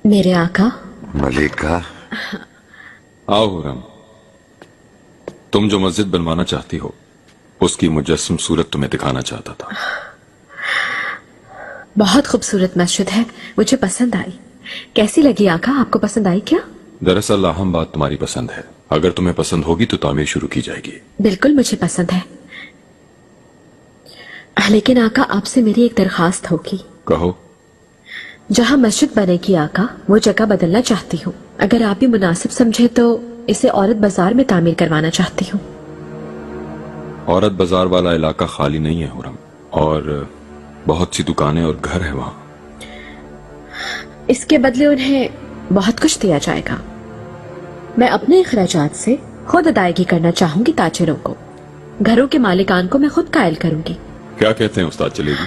मेरे आका। मलिका। आओ हुरम, तुम जो मस्जिद बनवाना चाहती हो उसकी मुजस्सम सूरत तुम्हें दिखाना चाहता था। बहुत खूबसूरत मस्जिद है, मुझे पसंद आई। कैसी लगी आका, आपको पसंद आई क्या? दरअसल अहम बात तुम्हारी पसंद है, अगर तुम्हें पसंद होगी तो तामीर शुरू की जाएगी। बिल्कुल मुझे पसंद है, लेकिन आका आपसे मेरी एक दरखास्त होगी। कहो। जहाँ मस्जिद बनेगी आका, वो जगह बदलना चाहती हूँ। अगर आप भी मुनासिब समझे तो इसे औरत बाजार में तामीर करवाना चाहती हूँ। औरत बाजार वाला इलाका खाली नहीं है हुरम, और बहुत सी दुकानें और घर है वहाँ। इसके बदले उन्हें बहुत कुछ दिया जाएगा। मैं अपने अखराजात से खुद अदायगी करना चाहूंगी ताजिरों को। घरों के मालिकान को मैं खुद कायल करूंगी। क्या कहते हैं उस्ताद जलेबी?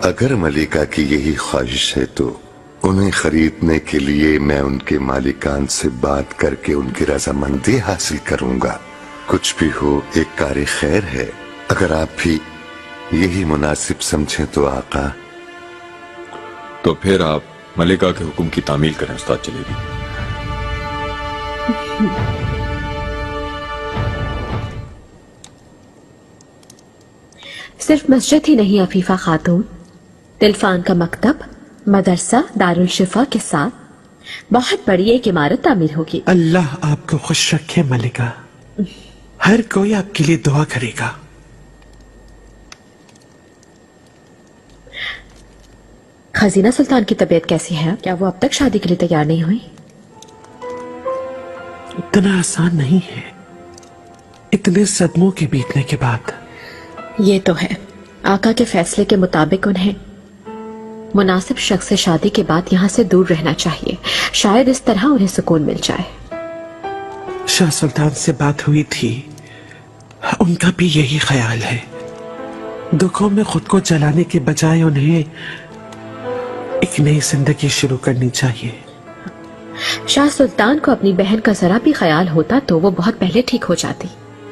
अगर मलिका की यही ख्वाहिश है तो उन्हें खरीदने के लिए मैं उनके मालिकान से बात करके उनकी रजामंदी हासिल करूंगा। कुछ भी हो, एक कार खैर है। अगर आप भी यही मुनासिब समझें तो आका। तो फिर आप मलिका के हुक्म की तामील करें उस्ताद जलेबी। सिर्फ मस्जिद ही नहीं अफीफा खातून, तिलफान का मकतब, मदरसा, दारुल शिफा के साथ बहुत बड़ी एक इमारत तामीर होगी। अल्लाह आपको खुश रखे मलिका, हर कोई आपके लिए दुआ करेगा। खजीना सुल्तान की तबीयत कैसी है? क्या वो अब तक शादी के लिए तैयार नहीं हुई? इतना आसान नहीं है, इतने सदमों के बीतने के बाद। ये तो है, आका के फैसले के मुताबिक उन्हें मुनासिब शख्स से शादी के बाद यहाँ से दूर रहना चाहिए। शायद इस तरह उन्हें सुकून मिल जाए। शाह सुल्तान से बात हुई थी, उनका भी यही ख्याल है। दुखों में खुद को जलाने के बजाय उन्हें एक नई जिंदगी शुरू करनी चाहिए। शाह सुल्तान को अपनी बहन का जरा भी ख्याल होता तो वो बहुत पहले ठीक हो जाती,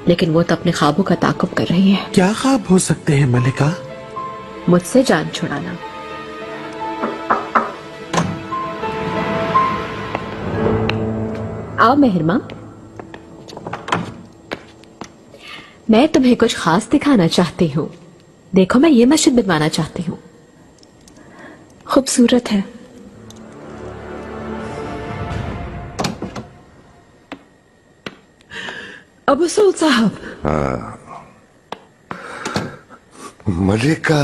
लेकिन वो तो अपने ख्वाबों का ताकुब कर रही है। क्या ख्वाब हो सकते हैं मलिका? मुझसे जान छुड़ाना। आओ मेहरमा, मैं तुम्हें कुछ खास दिखाना चाहती हूँ। देखो, मैं ये मस्जिद बनवाना चाहती हूँ। खूबसूरत है। अबू सऊद साहब। मलिका,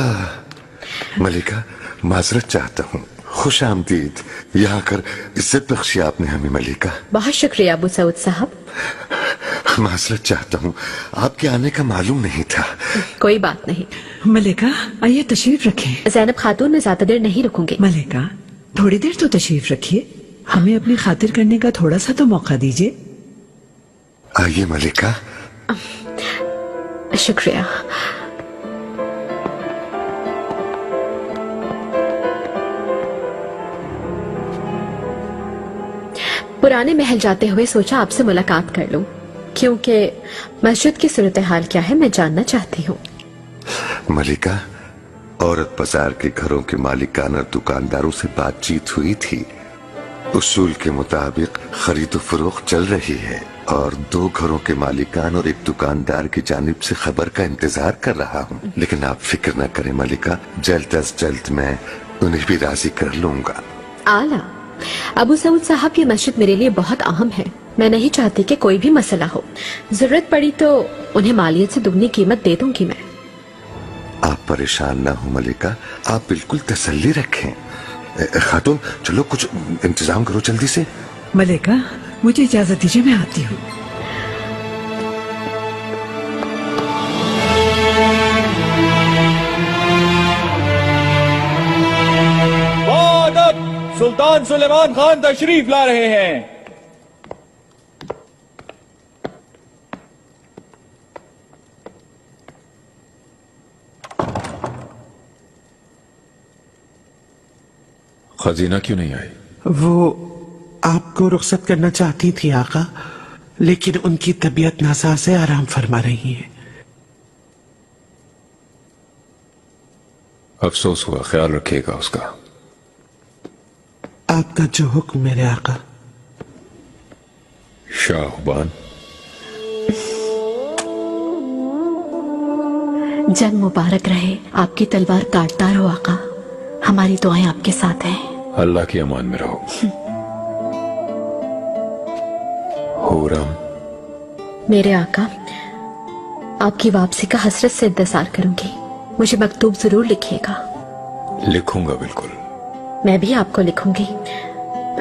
मलिका माजरत चाहता हूँ। खुश आमदीद। यहाँ आकर इज्जत बख्शी आपने हमें मलिका। बहुत शुक्रिया अबू सऊद साहब। माजरत चाहता हूँ, आपके आने का मालूम नहीं था। कोई बात नहीं। मलिका आइए तशरीफ रखें। ज़ैनब खातून, मैं ज्यादा देर नहीं रुकूंगी। मलिका थोड़ी देर तो तशरीफ रखिए, हमें अपनी खातिर करने का थोड़ा सा तो मौका दीजिए। आइए मलिका। शुक्रिया। पुराने महल जाते हुए सोचा आपसे मुलाकात कर लूं, क्योंकि मस्जिद की सूरत हाल क्या है मैं जानना चाहती हूँ। मलिका, औरत बाजार के घरों के मालिकान और दुकानदारों से बातचीत हुई थी। उसूल के मुताबिक खरीदो फरोख्त चल रही है और 2 घरों के मालिकान और एक दुकानदार की जानिब से खबर का इंतजार कर रहा हूँ। लेकिन आप फिक्र न करें मलिका, जल्द अज जल्द मैं उन्हें भी राजी कर लूंगा। आला। अबू सऊद साहब, ये मस्जिद मेरे लिए बहुत अहम है। मैं नहीं चाहती कि कोई भी मसला हो। जरूरत पड़ी तो उन्हें मालियत से दुगनी कीमत दे दूंगी मैं। आप परेशान ना हो मलिका, आप बिल्कुल तसल्ली रखें। खातून चलो कुछ इंतजाम करो जल्दी से। मलिका मुझे इजाजत दीजिए, मैं आती हूँ। सुल्तान सुलेमान खान तशरीफ ला रहे हैं। खजीना क्यों नहीं आई? वो आपको रुखसत करना चाहती थी आका, लेकिन उनकी तबीयत नासाज से आराम फरमा रही है। अफसोस हुआ, ख्याल रखिएगा उसका। आपका जो हुक्म मेरे आका। शाहबान, जंग मुबारक रहे, आपकी तलवार काटदार हो आका। हमारी दुआएं आपके साथ हैं। अल्लाह की अमान में रहो। हुरम, मेरे आका, आपकी वापसी का हसरत से इंतजार करूंगी। मुझे मकतूब जरूर लिखिएगा। लिखूंगा बिल्कुल। मैं भी आपको लिखूंगी।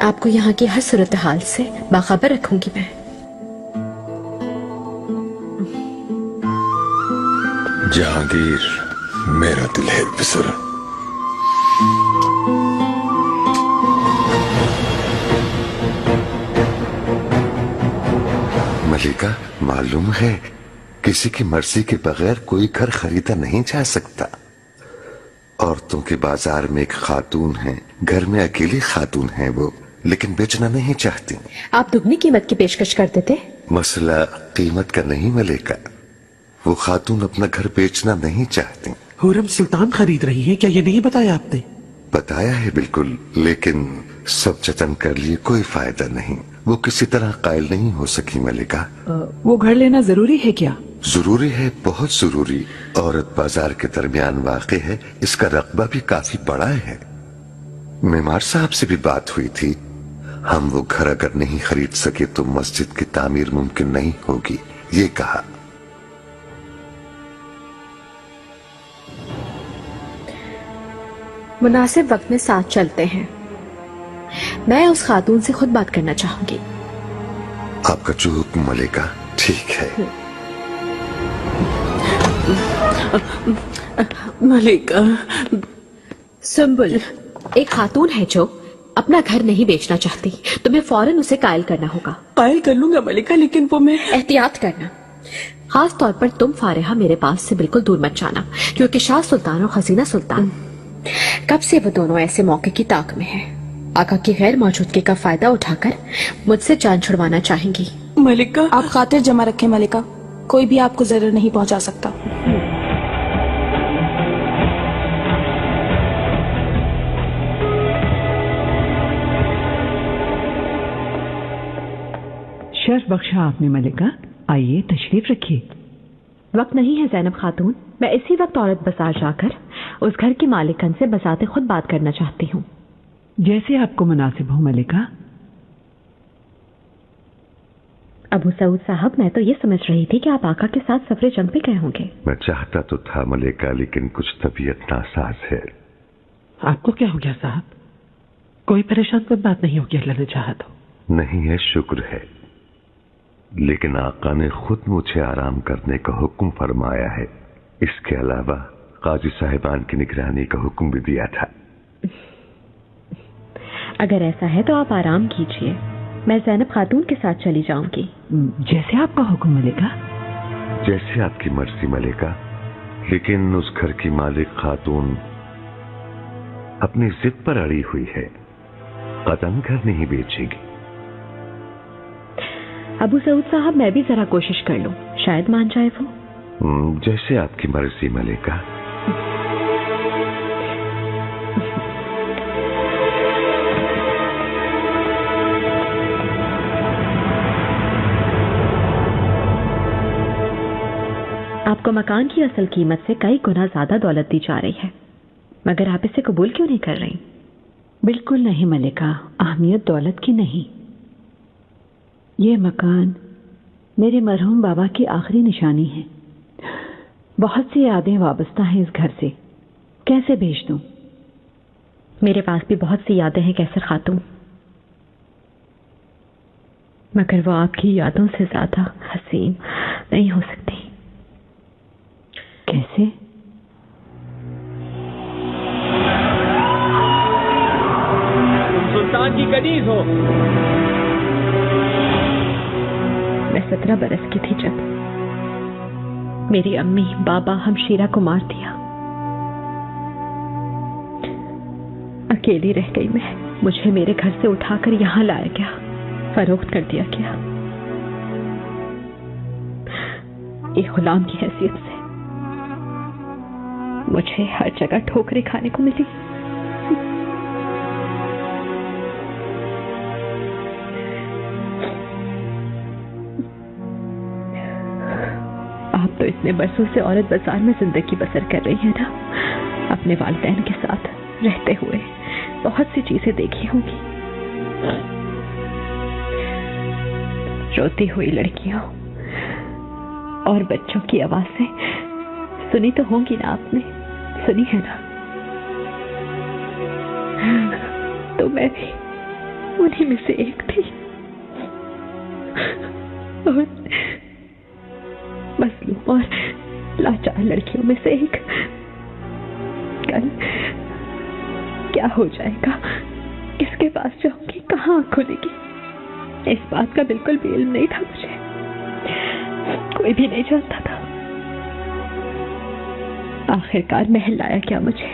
आपको यहाँ की हर सूरत हाल से बाखबर रखूंगी मैं। जहांगीर, मेरा दिल है बिसर। मलिका, मालूम है किसी की मर्जी के बगैर कोई घर खरीदा नहीं जा सकता। औरतों के बाजार में एक खातून है, घर में अकेली खातून है वो, लेकिन बेचना नहीं चाहती। आप दुगनी कीमत की पेशकश कर देते। मसला कीमत का नहीं मलिका, वो खातून अपना घर बेचना नहीं चाहती। हुरम सुल्तान खरीद रही है, क्या ये नहीं बताया आपने? बताया है बिल्कुल, लेकिन सब जतन कर लिए कोई फायदा नहीं। वो किसी तरह कायल नहीं हो सकी मलिका। वो घर लेना जरूरी है क्या? जरूरी है, बहुत जरूरी। औरत बाजार के दरमियान वाक़ है, इसका रकबा भी काफी बड़ा है। मेमार साहब से भी बात हुई थी। हम वो घर अगर नहीं खरीद सके तो मस्जिद की तामीर मुमकिन नहीं होगी, ये कहा। मुनासिब वक्त में साथ चलते हैं। मैं उस खातून से खुद बात करना चाहूंगी। आपका जो हुक्म मलिका, ठीक है। मलिका, सुंबुल, एक खातून है जो अपना घर नहीं बेचना चाहती। तुम्हें फौरन उसे कायल करना होगा। कायल कर लूंगा मलिका, लेकिन वो मैं एहतियात करना। खास तौर पर तुम फारिहा मेरे पास से बिल्कुल दूर मत जाना, क्योंकि शाह सुल्तान और खजीना सुल्तान कब से वो दोनों ऐसे मौके की ताक में हैं। आका की गैर मौजूदगी का फायदा उठाकर मुझसे जान छुड़वाना चाहेंगी। मलिका, आप खातिर जमा रखें मलिका, कोई भी आपको जरूर नहीं पहुंचा सकता। शर्फ बख्शा आपने मलिका, आइए तशरीफ रखिए। वक्त नहीं है ज़ैनब खातून, मैं इसी वक्त औरत बाजार जाकर उस घर की मालिकन से बजाते खुद बात करना चाहती हूँ। जैसे आपको मुनासिब हो मलिका। अबू सऊद साहब, मैं तो ये समझ रही थी कि आप आका के साथ सफरे जंग पे गए होंगे। मैं चाहता तो था मलिका, लेकिन कुछ तबीयत नासाज है। आपको क्या हो गया साहब? कोई परेशान कोई बात नहीं होगी, अल्लाह ने चाहा तो। नहीं है, शुक्र है, लेकिन आका ने खुद मुझे आराम करने का हुक्म फरमाया है। इसके अलावा काजी साहिबान की निगरानी का हुक्म भी दिया था। अगर ऐसा है तो आप आराम कीजिए, मैं ज़ैनब खातून के साथ चली जाऊंगी। जैसे आपका हुक्म मलिका। जैसे आपकी मर्जी मलिका, लेकिन उस घर की मालिक खातून अपनी जिद पर अड़ी हुई है, कदम घर नहीं बेचेगी। अबू सऊद साहब, मैं भी जरा कोशिश कर लूं, शायद मान जाए वो। जैसे आपकी मर्जी मलिका। आपको मकान की असल कीमत से कई गुना ज्यादा दौलत दी जा रही है, मगर आप इसे कबूल क्यों नहीं कर रही? बिल्कुल नहीं मलिका, अहमियत दौलत की नहीं। ये मकान मेरे मरहूम बाबा की आखिरी निशानी है। बहुत सी यादें वाबस्ता हैं इस घर से, कैसे भेज दूं? मेरे पास भी बहुत सी यादें हैं कैसर खातून, मगर वो आपकी यादों से ज्यादा हसीन नहीं हो सकती। कैसे? तुम सुल्तान की कनीज हो। मैं 17 बरस की थी जब मेरी अम्मी बाबा हमशीरा को मार दिया। अकेली रह गई मैं। मुझे मेरे घर से उठाकर यहाँ लाया गया, फरोख्त कर दिया गया। एक गुलाम की हैसियत से मुझे हर जगह ठोकरें खाने को मिली। तो इतने बरसों से औरत बाजार में जिंदगी बसर कर रही है ना, अपने वालिदैन के साथ रहते हुए बहुत सी चीजें देखी होंगी। रोती हुई लड़कियों और बच्चों की आवाजें सुनी तो होंगी ना आपने, सुनी है ना? तो मैं भी उन्हीं में से एक थी, और मजलूम और लाचार लड़कियों में से एक। कल क्या हो जाएगा, किसके पास जाऊंगी, कहाँ आँख खुलेगी, इस बात का बिल्कुल भी इल्म नहीं था मुझे, कोई भी नहीं जानता था। आखिरकार महल लाया क्या मुझे।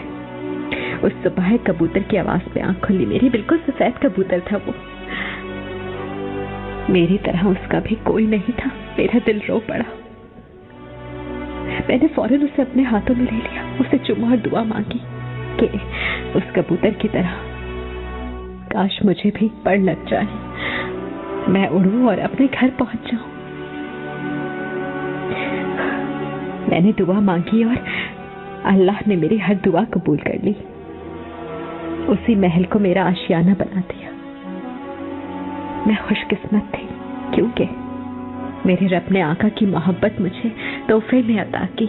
उस सुबह कबूतर की आवाज पे आंख खुली मेरी, बिल्कुल सफेद कबूतर था वो, मेरी तरह उसका भी कोई नहीं था। मेरा दिल रो पड़ा। मैंने फौरन उसे अपने हाथों में ले लिया, उसे चुमा और दुआ मांगी कि उस कबूतर की तरह काश मुझे भी पर लग जाए, मैं उड़ूं और अपने घर पहुंच जाऊं। मैंने दुआ मांगी और अल्लाह ने मेरी हर दुआ कबूल कर ली। उसी महल को मेरा आशियाना बना दिया। मैं खुशकिस्मत थी क्योंकि मेरे रब ने आका की मोहब्बत मुझे तोहफे में अता की।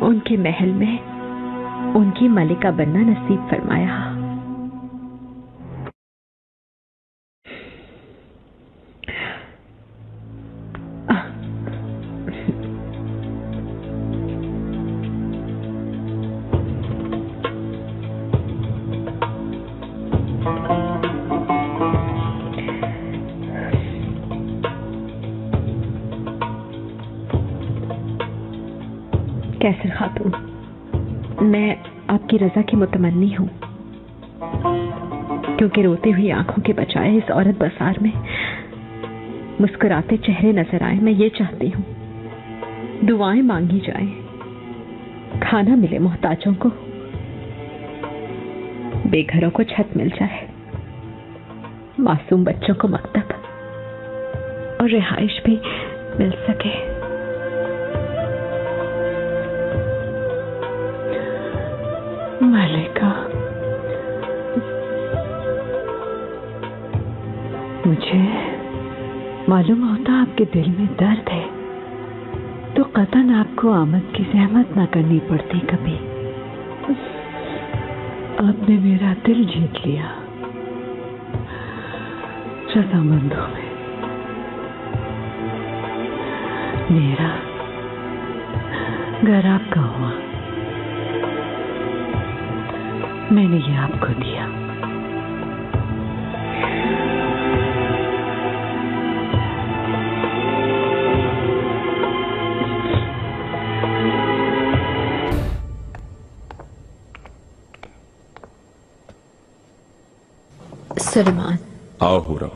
उनके महल में उनकी मलिका बनना नसीब फरमाया। कैसर खातून, मैं आपकी रजा की मुतमन्नी हूँ, क्योंकि रोती हुई आंखों के बजाय इस औरत बाजार में मुस्कुराते चेहरे नजर आए। मैं ये चाहती हूँ दुआएं मांगी जाएं, खाना मिले मोहताजों को, बेघरों को छत मिल जाए, मासूम बच्चों को मकतब और रिहाइश भी मिल सके। मलिका, मुझे मालूम होता आपके दिल में दर्द है तो कतन आपको आमद की जहमत ना करनी पड़ती कभी। आपने मेरा दिल जीत लिया। रजामंदों में मेरा घर आपका हुआ, मैंने ये आपको दिया। सुलेमान, आओ हुरम।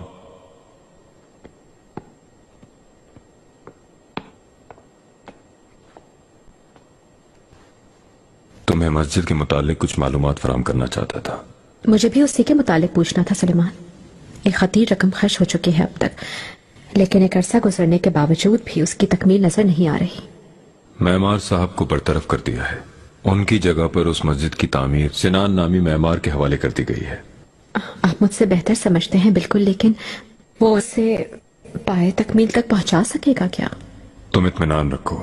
तुम्हें मस्जिद के मुतालिक कुछ मालूमात फराहम करना चाहता था। मुझे भी उसी के मुतालिक पूछना था सुलेमान। एक खतीर रकम खर्च हो चुकी है अब तक, लेकिन एक अरसा गुजरने के बावजूद भी उसकी तकमील नजर नहीं आ रही। मैमार साहब को बरतरफ कर दिया है। उनकी जगह पर उस मस्जिद की तामीर सिनान नामी मैमार के हवाले कर दी गई है। आप मुझसे बेहतर समझते हैं बिल्कुल, लेकिन वो उसे पाए तकमील तक पहुंचा सकेगा क्या? तुम इत्मीनान रखो,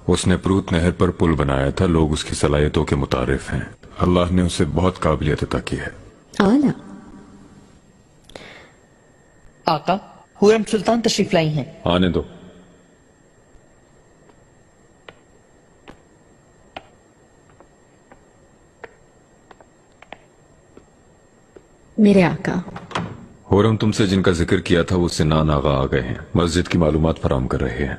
उसने प्रूत नहर पर पुल बनाया था। लोग उसकी सलाहियतों के मुतारिफ हैं। अल्लाह ने उसे बहुत काबिलियत अता की है। आला। आका, हुरम सुल्तान तशरीफ लाई हैं। आने दो। मेरे आका। हुरम, तुमसे जिनका जिक्र किया था वो सिनान आगा आ गए हैं, मस्जिद की मालूमात फराहम कर रहे हैं।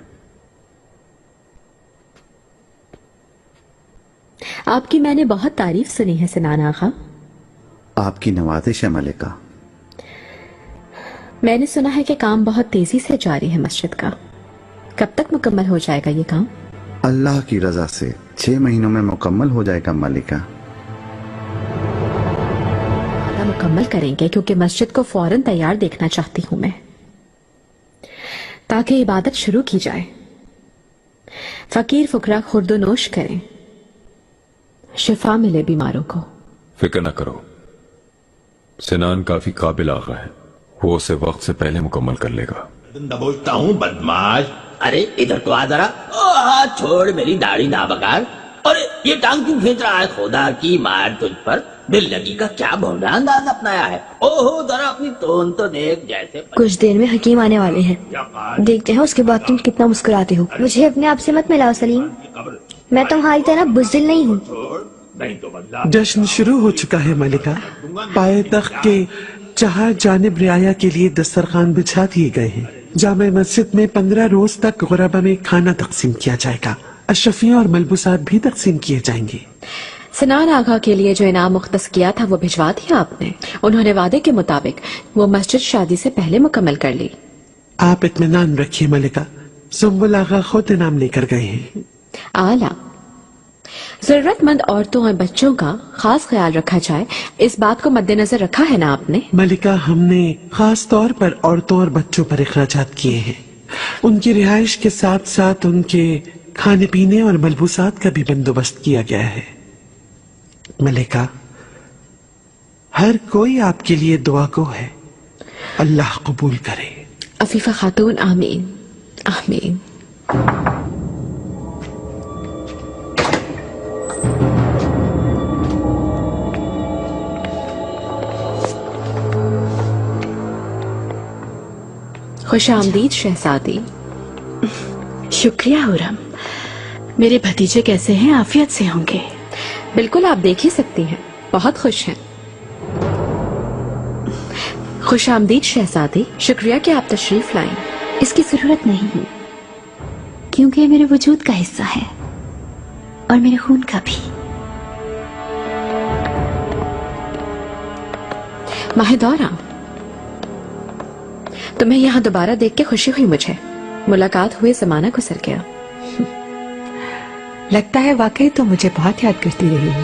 आपकी मैंने बहुत तारीफ सुनी है सिनान आगा। आपकी नवाजिश है मलिका। मैंने सुना है कि काम बहुत तेजी से जारी है मस्जिद का। कब तक मुकम्मल हो जाएगा ये काम? अल्लाह की रजा से 6 महीनों में मुकम्मल हो जाएगा मलिका। मुकम्मल करेंगे क्योंकि मस्जिद को फौरन तैयार देखना चाहती हूं मैं, ताकि इबादत शुरू की जाए। फकीर फुकरा खुर्दो नोश करें, शिफा मिले बीमारों को। फिक्र न करो, सिनान काफी काबिल आगा है, वो उसे वक्त से पहले मुकम्मल कर लेगा। दबोचता हूँ बदमाश। अरे इधर तो आ जरा। हाथ छोड़, मेरी दाढ़ी ना बकार। अरे ये टांग क्यों खींच रहा है? खुदा की मार तुझ पर दिल लगी का क्या भौरा अंदाज अपनाया है। ओहो जरा अपनी टोन तो देख जैसे। कुछ देर में हकीम आने वाले हैं, देखते हैं उसके बाद तुम कितना मुस्कुराते हो। मुझे अपने आप से मत मिलाओ सलीम, मैं तुम्हारी तरह बुज़दिल नहीं हूँ। जश्न शुरू हो चुका है मलिका। पाए तख्त के चार जानिब रियाया के लिए दस्तरखान बिछा दिए गए हैं। जामे मस्जिद में 15 रोज तक गुरबा में खाना तकसीम किया जाएगा। अशरफियाँ और मलबूसात भी तकसीम किए जाएंगे। सिनान आगा के लिए जो इनाम मुख्तस किया था वो भिजवा दिया आपने? उन्होंने वादे के मुताबिक वो मस्जिद शादी से पहले मुकम्मल कर ली। आप इत्मीनान रखिए मलिका, सुम्बुल आगा खुद इनाम लेकर गए हैं। आला, जरूरतमंद औरतों और बच्चों का खास ख्याल रखा जाए, इस बात को मद्देनजर रखा है ना आपने? मलिका, हमने खास तौर पर औरतों और बच्चों पर इखराजात किए हैं। उनकी रिहाइश के साथ साथ उनके खाने पीने और मलबूसात का भी बंदोबस्त किया गया है। मलिका, हर कोई आपके लिए दुआ गो है, अल्लाह कबूल करे। अफीफा खातून, आमीन आमीन। खुश आमदीद शहजादी। शुक्रिया हुरम। मेरे भतीजे कैसे हैं? आफियत से होंगे? बिल्कुल, आप देख ही सकती हैं, बहुत खुश हैं। खुश आमदीद शहजादी, शुक्रिया कि आप तशरीफ लाएं। इसकी जरूरत नहीं है, क्योंकि ये मेरे वजूद का हिस्सा है और मेरे खून का भी। माहिदौरा, तुम्हें यहाँ दोबारा देख के खुशी हुई मुझे। मुलाकात हुए जमाना गुजर गया। लगता है वाकई तो मुझे बहुत याद करती रही है।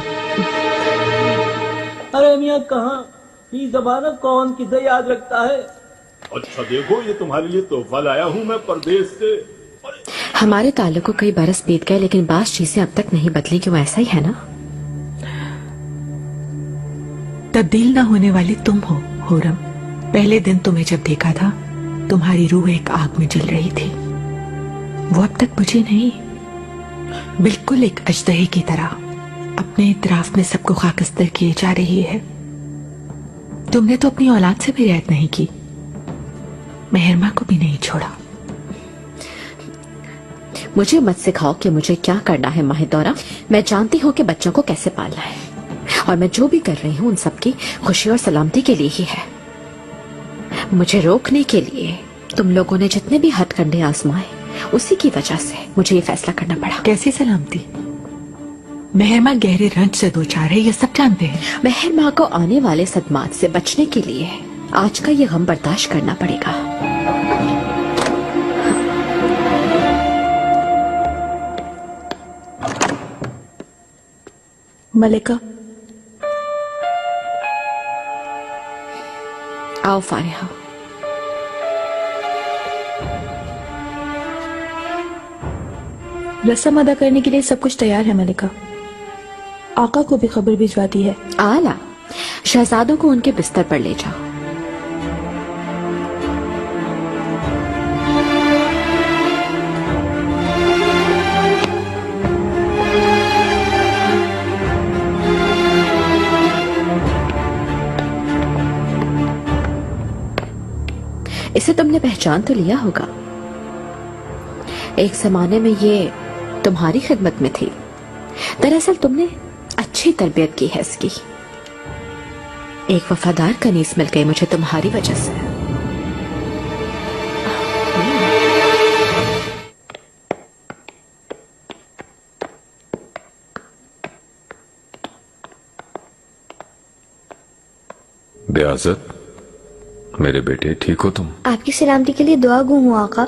अरे मियाँ कहाँ? ये जमाना कौन किसे याद रखता है? अच्छा देखो, ये तुम्हारे लिए तोहफा लाया हूँ मैं परदेश से। हमारे ताल्लुक को कई बरस बीत गए, लेकिन बास चीजें अब तक नहीं बदली। क्यों, ऐसा ही है ना? तब्दील ना होने वाली तुम हो हुरम। पहले दिन तुम्हें जब देखा था, तुम्हारी रूह एक आग में जल रही थी। वो अब तक बुझी नहीं, बिल्कुल एक अजदहे की तरह अपने इतराफ में सबको खाकस्तर किए जा रही है। तुमने तो अपनी औलाद से भी रियायत नहीं की, मेहरमा को भी नहीं छोड़ा। मुझे मत सिखाओ कि मुझे क्या करना है माहिदौरा। मैं जानती हूँ कि बच्चों को कैसे पालना है, और मैं जो भी कर रही हूँ उन सबकी खुशी और सलामती के लिए ही है। मुझे रोकने के लिए तुम लोगों ने जितने भी हथकंडे आजमाए, उसी की वजह से मुझे ये फैसला करना पड़ा। कैसी सलामती? मेहरमा गहरे रंज से दो चार है, ये सब जानते हैं। मेहरमा को आने वाले सदमात से बचने के लिए आज का ये गम बर्दाश्त करना पड़ेगा। मलिका, आओ फारिहा। रस्म अदा करने के लिए सब कुछ तैयार है मलिका। आका को भी खबर भिजवा दी है। आला, शहजादों को उनके बिस्तर पर ले जाओ। इसे तुमने पहचान तो लिया होगा। एक जमाने में ये तुम्हारी खिदमत में थी। दरअसल तुमने अच्छी तरबियत की है इसकी। एक वफादार कनीज मिल गई मुझे तुम्हारी वजह से। बेआज़त, मेरे बेटे, ठीक हो तुम? आपकी सलामती के लिए दुआ गो हूँ आका।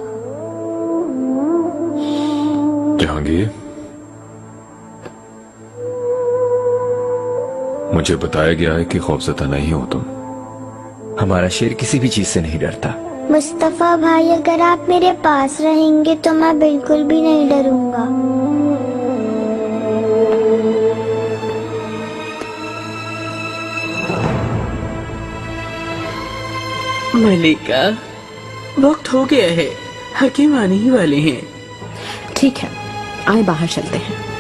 जहांगीर, मुझे बताया गया है कि खौफज़दा नहीं हो तुम। हमारा शेर किसी भी चीज से नहीं डरता। मुस्तफा भाई, अगर आप मेरे पास रहेंगे तो मैं बिल्कुल भी नहीं डरूंगा। मलिका, वक्त हो गया है, हकीम आने ही वाले हैं। ठीक है, आए बाहर चलते हैं।